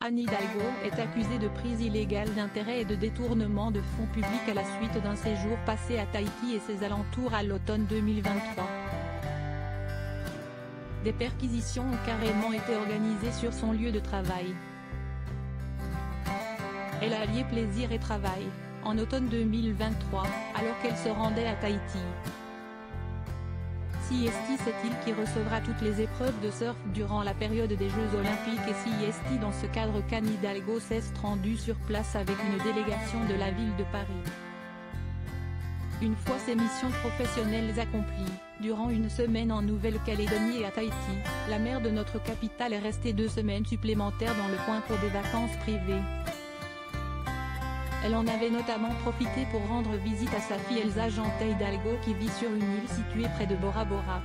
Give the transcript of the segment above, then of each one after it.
Anne Hidalgo est accusée de prise illégale d'intérêts et de détournement de fonds publics à la suite d'un séjour passé à Tahiti et ses alentours à l'automne 2023. Des perquisitions ont carrément été organisées sur son lieu de travail. Elle a allié plaisir et travail, en automne 2023, alors qu'elle se rendait à Tahiti. CIST, cette île qui recevra toutes les épreuves de surf durant la période des Jeux Olympiques, et CIST dans ce cadre qu'Anne Hidalgo s'est rendue sur place avec une délégation de la ville de Paris. Une fois ses missions professionnelles accomplies, durant une semaine en Nouvelle-Calédonie et à Tahiti, la maire de notre capitale est restée 2 semaines supplémentaires dans le coin pour des vacances privées. Elle en avait notamment profité pour rendre visite à sa fille Elsa Janté Hidalgo qui vit sur une île située près de Bora Bora.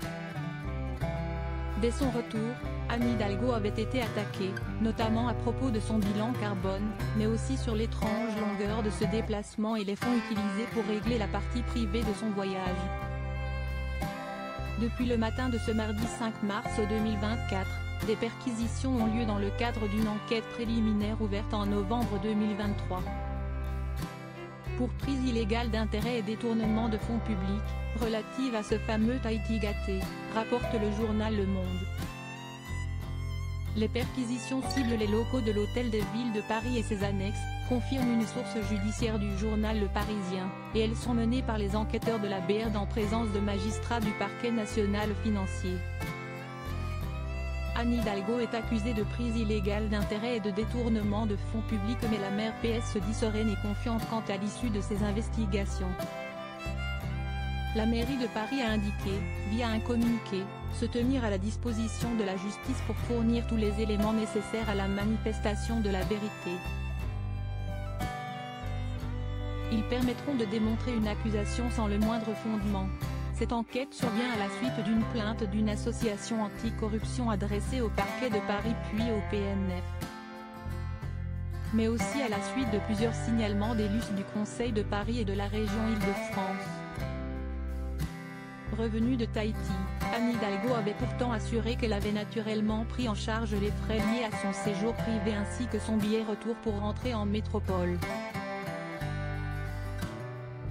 Dès son retour, Anne Hidalgo avait été attaquée, notamment à propos de son bilan carbone, mais aussi sur l'étrange longueur de ce déplacement et les fonds utilisés pour régler la partie privée de son voyage. Depuis le matin de ce mardi 5 mars 2024, des perquisitions ont lieu dans le cadre d'une enquête préliminaire ouverte en novembre 2023. Pour prise illégale d'intérêts et détournement de fonds publics, relative à ce fameux Tahiti gâté, rapporte le journal Le Monde. Les perquisitions ciblent les locaux de l'Hôtel de Ville de Paris et ses annexes, confirme une source judiciaire du journal Le Parisien, et elles sont menées par les enquêteurs de la BRD en présence de magistrats du parquet national financier. Anne Hidalgo est accusée de prise illégale d'intérêts et de détournement de fonds publics, mais la maire PS se dit sereine et confiante quant à l'issue de ces investigations. La mairie de Paris a indiqué, via un communiqué, se tenir à la disposition de la justice pour fournir tous les éléments nécessaires à la manifestation de la vérité. Ils permettront de démontrer une accusation sans le moindre fondement. Cette enquête survient à la suite d'une plainte d'une association anti-corruption adressée au parquet de Paris puis au PNF. Mais aussi à la suite de plusieurs signalements d'élus du Conseil de Paris et de la région Île-de-France. Revenue de Tahiti, Anne Hidalgo avait pourtant assuré qu'elle avait naturellement pris en charge les frais liés à son séjour privé ainsi que son billet retour pour rentrer en métropole.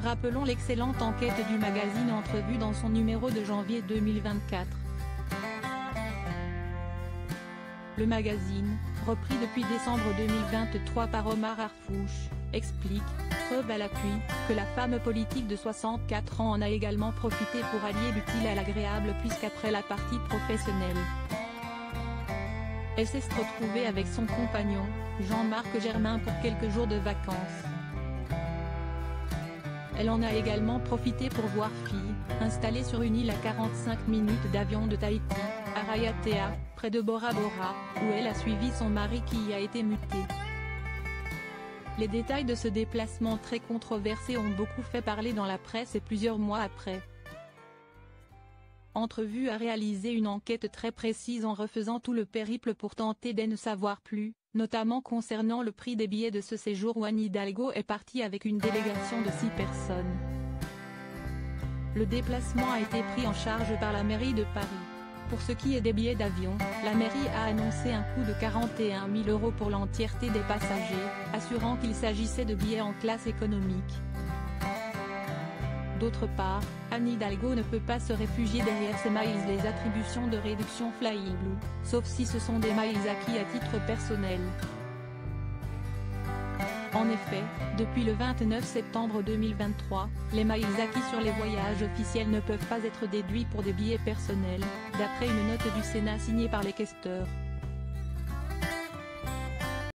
Rappelons l'excellente enquête du magazine Entrevue dans son numéro de janvier 2024. Le magazine, repris depuis décembre 2023 par Omar Harfouch, explique, preuve à l'appui, que la femme politique de 64 ans en a également profité pour allier l'utile à l'agréable puisqu'après la partie professionnelle, elle s'est retrouvée avec son compagnon, Jean-Marc Germain pour quelques jours de vacances. Elle en a également profité pour voir fille, installée sur une île à 45 minutes d'avion de Tahiti, à Raiatea, près de Bora Bora, où elle a suivi son mari qui y a été muté. Les détails de ce déplacement très controversé ont beaucoup fait parler dans la presse et plusieurs mois après. Entrevue a réalisé une enquête très précise en refaisant tout le périple pour tenter d'en savoir plus, notamment concernant le prix des billets de ce séjour où Anne Hidalgo est partie avec une délégation de 6 personnes. Le déplacement a été pris en charge par la mairie de Paris. Pour ce qui est des billets d'avion, la mairie a annoncé un coût de 41 000 € pour l'entièreté des passagers, assurant qu'il s'agissait de billets en classe économique. D'autre part, Anne Hidalgo ne peut pas se réfugier derrière ses miles les attributions de réduction Flyblue, sauf si ce sont des miles acquis à titre personnel. En effet, depuis le 29 septembre 2023, les miles acquis sur les voyages officiels ne peuvent pas être déduits pour des billets personnels, d'après une note du Sénat signée par les questeurs.